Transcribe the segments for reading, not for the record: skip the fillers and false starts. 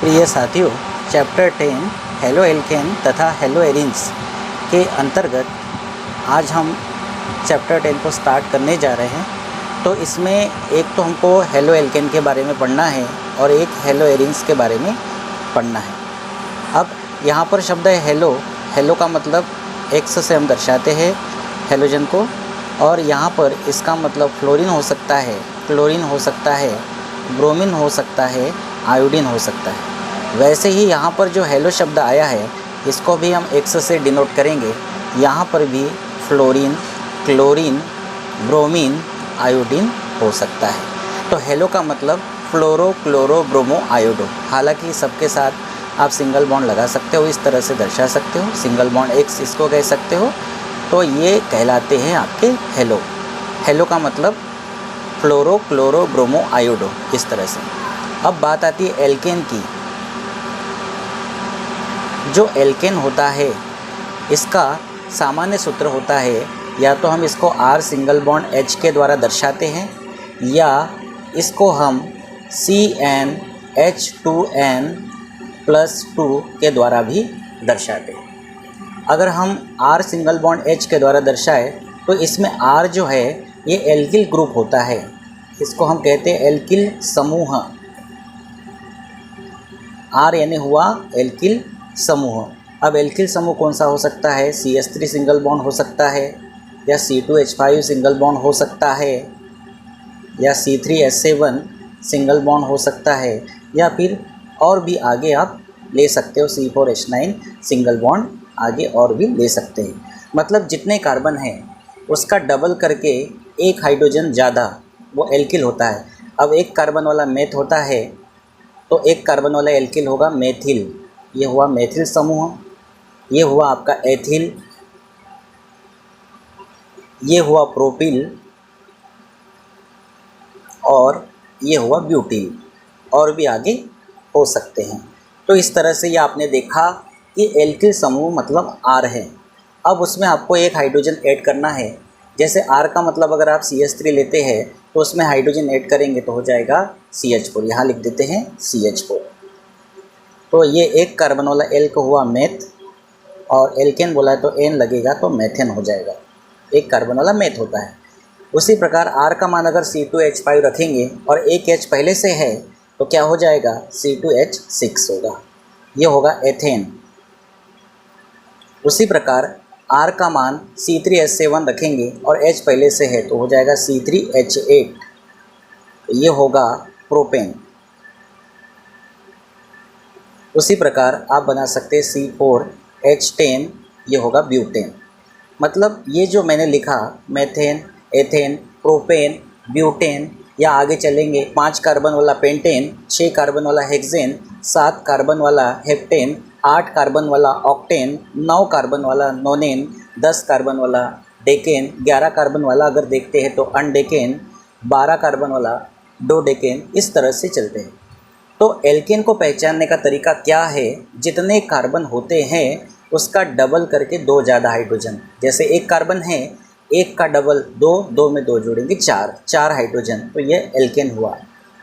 प्रिय साथियों, chapter 10 halo alkane तथा हेलो एरिन्स के अंतर्गत आज हम चैप्टर 10 को स्टार्ट करने जा रहे हैं। तो इसमें एक तो हमको हेलो एल्केन के बारे में पढ़ना है और एक हेलो एरिन्स के बारे में पढ़ना है। अब यहाँ पर शब्द है हेलो। हेलो का मतलब एक्स से हम दर्शाते हैं हेलोजन को, और यहाँ पर इसका मतलब फ्लोरीन हो सकता है, क्लोरीन हो सकता है, ब्रोमीन हो सकता है, आयोडीन हो सकता है। वैसे ही यहाँ पर जो हेलो शब्द आया है इसको भी हम एक्स से डिनोट करेंगे। यहाँ पर भी फ्लोरीन, क्लोरीन, ब्रोमीन, आयोडीन हो सकता है। तो हेलो का मतलब फ्लोरो, क्लोरो, ब्रोमो, आयोडो। हालांकि सबके साथ आप सिंगल बॉन्ड लगा सकते हो, इस तरह से दर्शा सकते हो। सिंगल बॉन्ड एक्स इसको कह सकते हो। तो ये कहलाते हैं आपके हेलो। हेलो का मतलब फ्लोरो, क्लोरो, ब्रोमो, आयोडो, इस तरह से। अब बात आती है एल्केन की। जो एल्केन होता है इसका सामान्य सूत्र होता है, या तो हम इसको R सिंगल बॉन्ड H के द्वारा दर्शाते हैं, या इसको हम CnH2n+2 के द्वारा भी दर्शाते हैं। अगर हम R सिंगल बॉन्ड H के द्वारा दर्शाएं तो इसमें R जो है ये एल्किल ग्रुप होता है। इसको हम कहते हैं एल्किल समूह। R यानी हुआ एल्किल समूह। अब एल्किल समूह कौन सा हो सकता है? CH3 सिंगल बॉन्ड हो सकता है, या C2H5 सिंगल बॉन्ड हो सकता है, या C3H7 सिंगल बॉन्ड हो सकता है, या फिर और भी आगे आप ले सकते हो C4H9 सिंगल बॉन्ड आगे और भी ले सकते हैं। मतलब जितने कार्बन हैं उसका डबल करके एक हाइड्रोजन ज़्यादा वो एल्किल होता है। अब एक कार्बन वाला मेथ होता है तो एक कार्बन वाला एल्किल होगा मेथिल। ये हुआ मेथिल समूह। ये हुआ आपका एथिल। ये हुआ प्रोपिल, और ये हुआ ब्यूटिल, और भी आगे हो सकते हैं। तो इस तरह से ये आपने देखा कि एल्किल समूह मतलब R है। अब उसमें आपको एक हाइड्रोजन ऐड करना है। जैसे R का मतलब अगर आप CH3 लेते हैं तो उसमें हाइड्रोजन ऐड करेंगे तो हो जाएगा CH4। यहाँ लिख देते हैं CH4। तो ये एक कार्बन वाला एल को हुआ मेथ, और एल्केन बोला है तो एन लगेगा तो मेथेन हो जाएगा। एक कार्बन वाला मेथ होता है। उसी प्रकार R का मान अगर C2H5 रखेंगे और एक H पहले से है तो क्या हो जाएगा? C2H6 होगा। ये होगा एथेन। उसी प्रकार R का मान C3H7 रखेंगे और H पहले से है तो हो जाएगा C3H8। ये होगा प्रोपेन। उसी प्रकार आप बना सकते हैं C4H10, ये होगा ब्यूटेन। मतलब ये जो मैंने लिखा मेथेन, एथेन, प्रोपेन, ब्यूटेन, या आगे चलेंगे 5 कार्बन वाला पेंटेन, 6 कार्बन वाला हेक्सेन, 7 कार्बन वाला हेप्टेन, 8 कार्बन वाला ऑक्टेन, 9 कार्बन वाला नोनेन, 10 कार्बन वाला डेकेन, 11 कार्बन वाला अगर देखते हैं तो अनडेकेन, 12 कार्बन वाला डोडेकेन, इस तरह से चलते हैं। तो एल्केन को पहचानने का तरीका क्या है? जितने कार्बन होते हैं उसका डबल करके 2 ज़्यादा हाइड्रोजन। जैसे एक कार्बन है, एक का डबल 2, 2 में 2 जोड़ेंगे 4 हाइड्रोजन, तो ये एल्केन हुआ।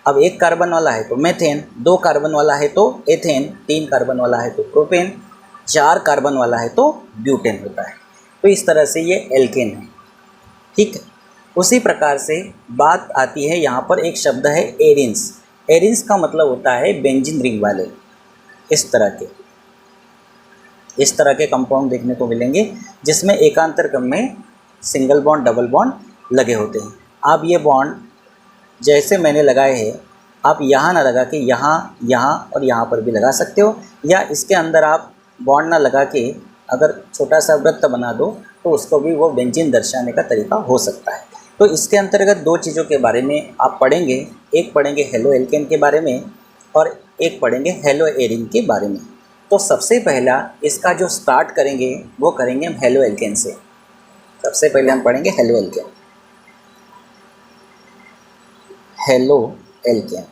अब एक कार्बन वाला है तो मेथेन, 2 कार्बन वाला है तो एथेन, 3 कार्बन वाला है तो प्रोपेन, 4 कार्बन वाला है तो ब्यूटेन होता है। तो इस तरह से ये एल्केन है। ठीक है। उसी प्रकार से बात आती है, यहाँ पर एक शब्द है एरिन्स। एरिन्स का मतलब होता है बेंजीन रिंग वाले। इस तरह के कंपाउंड देखने को मिलेंगे जिसमें एकांतर क्रम में सिंगल बॉन्ड, डबल बॉन्ड लगे होते हैं। आप ये बॉन्ड जैसे मैंने लगाए हैं, आप यहाँ ना लगा के यहाँ, यहाँ और यहाँ पर भी लगा सकते हो, या इसके अंदर आप बॉन्ड ना लगा के अगर छोटा सा वृत्त बना दो तो उसको भी वो बेंजीन दर्शाने का तरीका हो सकता है। तो इसके अंतर्गत 2 चीज़ों के बारे में आप पढ़ेंगे। एक पढ़ेंगे हेलो एल्केन के बारे में, और एक पढ़ेंगे हेलो एरिन के बारे में। तो सबसे पहला इसका जो स्टार्ट करेंगे वो करेंगे हम हेलो एल्केन से। सबसे पहले हम पढ़ेंगे हेलो एल्केन। Halo alkane.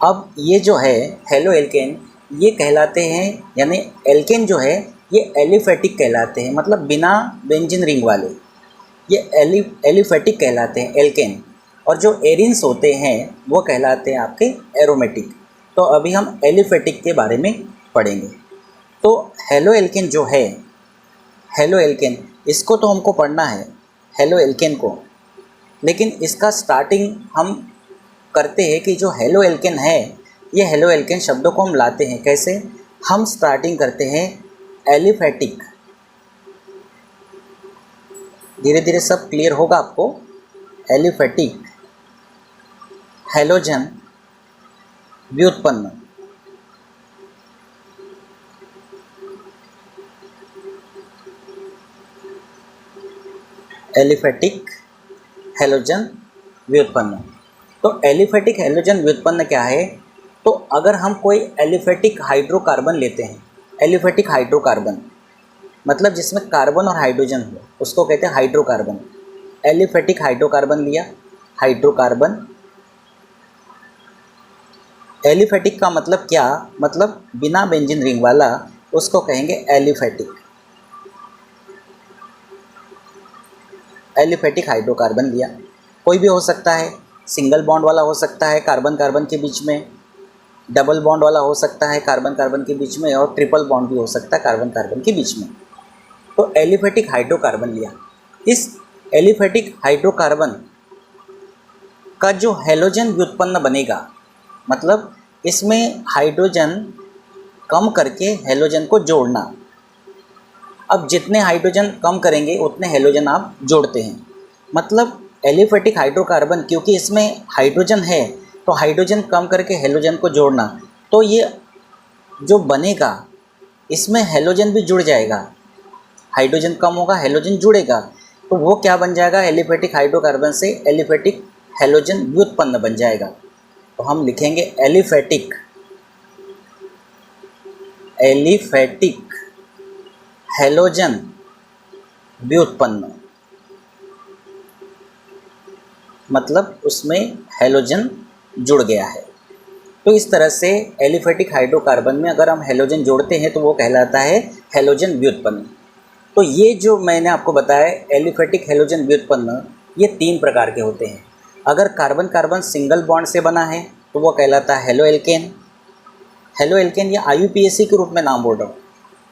अब ये जो है हेलो एल्केन, ये कहलाते हैं, यानी एल्केन जो है ये एलिफेटिक कहलाते हैं, मतलब बिना बेंजीन रिंग वाले। ये एलिफेटिक कहलाते हैं एल्केन। और जो एरिन्स होते हैं वो कहलाते हैं आपके एरोमेटिक। तो अभी हम एलिफेटिक के बारे में पढ़ेंगे। तो हेलो एल्केन जो है, हेलो एल्केन, इसको तो हमको पढ़ना है, हेलो एल्केन को, लेकिन इसका स्टार्टिंग हम करते हैं कि जो हेलो एल्केन है, ये हेलो एल्केन शब्दों को हम लाते हैं कैसे? हम स्टार्टिंग करते हैं एलिफेटिक। धीरे धीरे सब क्लियर होगा आपको। एलिफेटिक, हेलोजन, व्युत्पन्न। एलिफेटिक, हेलोजन, व्युत्पन्न। तो एलिफेटिक हेलोजन व्युत्पन्न क्या है? तो अगर हम कोई एलिफेटिक हाइड्रोकार्बन लेते हैं, एलिफेटिक हाइड्रोकार्बन मतलब जिसमें कार्बन और हाइड्रोजन हो, उसको कहते हैं हाइड्रोकार्बन। एलिफेटिक हाइड्रोकार्बन लिया, हाइड्रोकार्बन। एलिफेटिक का मतलब क्या? मतलब बिना बेंजीन रिंग वाला, उसको कहेंगे एलिफेटिक। एलिफेटिक हाइड्रोकार्बन लिया, कोई भी हो सकता है, सिंगल बॉन्ड वाला हो सकता है कार्बन कार्बन के बीच में, डबल बॉन्ड वाला हो सकता है कार्बन कार्बन के बीच में, और ट्रिपल बॉन्ड भी हो सकता है कार्बन कार्बन के बीच में। तो एलिफेटिक हाइड्रोकार्बन लिया। इस एलिफेटिक हाइड्रोकार्बन का जो हेलोजन व्युत्पन्न बनेगा, मतलब इसमें हाइड्रोजन कम करके हेलोजन को जोड़ना। अब जितने हाइड्रोजन कम करेंगे उतने हेलोजन आप जोड़ते हैं। मतलब एलिफेटिक हाइड्रोकार्बन, क्योंकि इसमें हाइड्रोजन है तो हाइड्रोजन कम करके हेलोजन को जोड़ना, तो ये जो बनेगा इसमें हेलोजन भी जुड़ जाएगा। हाइड्रोजन कम होगा, हेलोजन जुड़ेगा, तो वो क्या बन जाएगा? एलिफेटिक हाइड्रोकार्बन से एलिफेटिक हेलोजन व्युत्पन्न बन जाएगा। तो हम लिखेंगे एलिफेटिक, एलिफेटिक हेलोजन व्युत्पन्न, मतलब उसमें हेलोजन जुड़ गया है। तो इस तरह से एलिफेटिक हाइड्रोकार्बन में अगर हम हेलोजन जोड़ते हैं तो वो कहलाता है हेलोजन व्युत्पन्न। तो ये जो मैंने आपको बताया एलिफेटिक हेलोजन व्युत्पन्न, ये 3 प्रकार के होते हैं। अगर कार्बन कार्बन सिंगल बॉन्ड से बना है तो वो कहलाता है हेलो एल्केन। हेलो एल्केन ये IUPAC के रूप में नाम बोल रहा हूँ।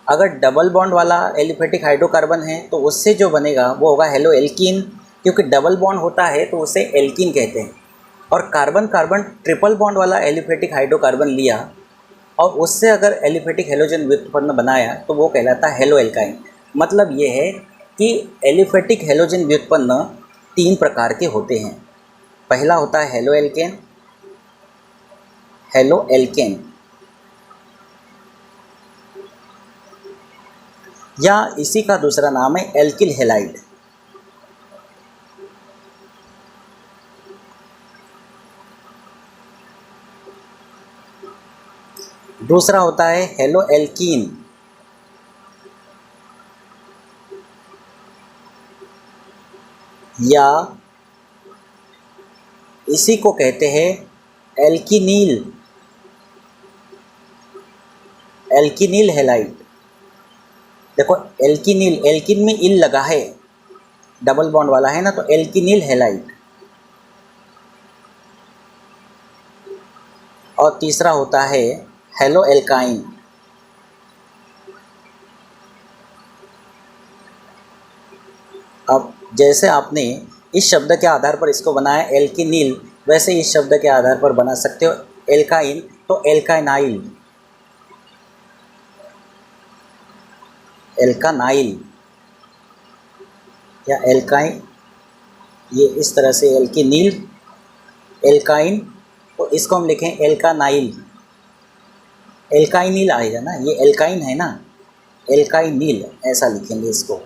अगर डबल बॉन्ड वाला एलिफेटिक हाइड्रोकार्बन है तो उससे जो बनेगा वो होगा हेलो एल्कीन, क्योंकि डबल बॉन्ड होता है तो उसे एल्कीन कहते हैं। और कार्बन कार्बन ट्रिपल बॉन्ड वाला एलिफेटिक हाइड्रोकार्बन लिया और उससे अगर एलिफेटिक हेलोजन व्युत्पन्न बनाया तो वो कहलाता है हेलो एल्काइन। मतलब ये है कि एलिफेटिक हेलोजन व्युत्पन्न 3 प्रकार के होते हैं। पहला होता है हेलो एल्केन, हेलो एल्केन, या इसी का दूसरा नाम है एल्किल हेलाइड। दूसरा होता है हेलो एल्कीन, या इसी को कहते हैं एल्किनील, एल्किनील हेलाइड। देखो एल्किनील, एल्किन में इल लगा है, डबल बॉन्ड वाला है ना, तो एल्किनील हेलाइड। और तीसरा होता है हेलो एल्काइन। अब जैसे आपने इस शब्द के आधार पर इसको बनाया एल्किनील, वैसे इस शब्द के आधार पर बना सकते हो एल्काइन, तो एल्कानाइल, एल्कानाइल या एल्काइन, ये इस तरह से एल्किनील, एल्काइन, तो इसको हम लिखें एल्कानाइल। एल्काइनिल आएगा ना, ये एल्काइन है ना, एल्काइनिल ऐसा लिखेंगे इसको।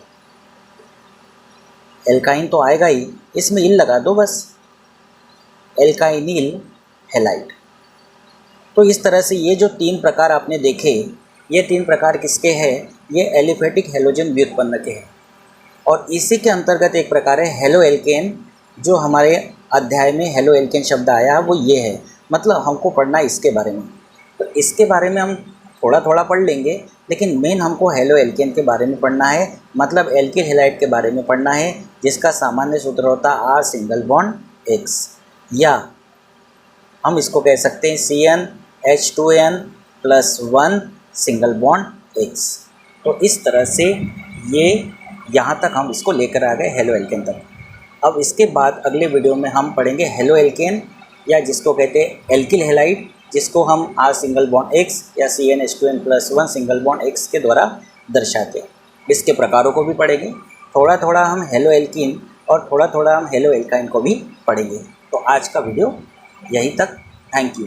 एल्काइन तो आएगा ही, इसमें इल लगा दो बस, एल्काइनिल हेलाइड। तो इस तरह से ये जो 3 प्रकार आपने देखे, ये 3 प्रकार किसके हैं? ये एलिफेटिक हेलोजन व्युत्पन्न के हैं। और इसी के अंतर्गत एक प्रकार है हेलो एल्केन, जो हमारे अध्याय में हेलो एल्केन शब्द आया वो ये है। मतलब हमको पढ़ना है इसके बारे में, तो इसके बारे में हम थोड़ा थोड़ा पढ़ लेंगे, लेकिन मेन हमको हेलो एल्केन के बारे में पढ़ना है। मतलब एल्किल हेलाइड के बारे में पढ़ना है, जिसका सामान्य सूत्र होता है R सिंगल बॉन्ड X, या हम इसको कह सकते हैं CnH2n plus 1 single bond X। तो इस तरह से ये यहाँ तक हम इसको लेकर आ गए हेलो एल्केन तक। अब इसके बाद अगले वीडियो में हम पढ़ेंगे हेलो एल्केन, या जिसको कहते हैं एल्किल हैलाइड, जिसको हम R सिंगल बॉन्ड X या CnH2n plus 1 single bond X के द्वारा दर्शाते हैं। इसके प्रकारों को भी पढ़ेंगे, थोड़ा थोड़ा हम हेलो एल्कीन और थोड़ा थोड़ा हम हेलो एल्काइन को भी पढ़ेंगे। तो आज का वीडियो यहीं तक। Thank you.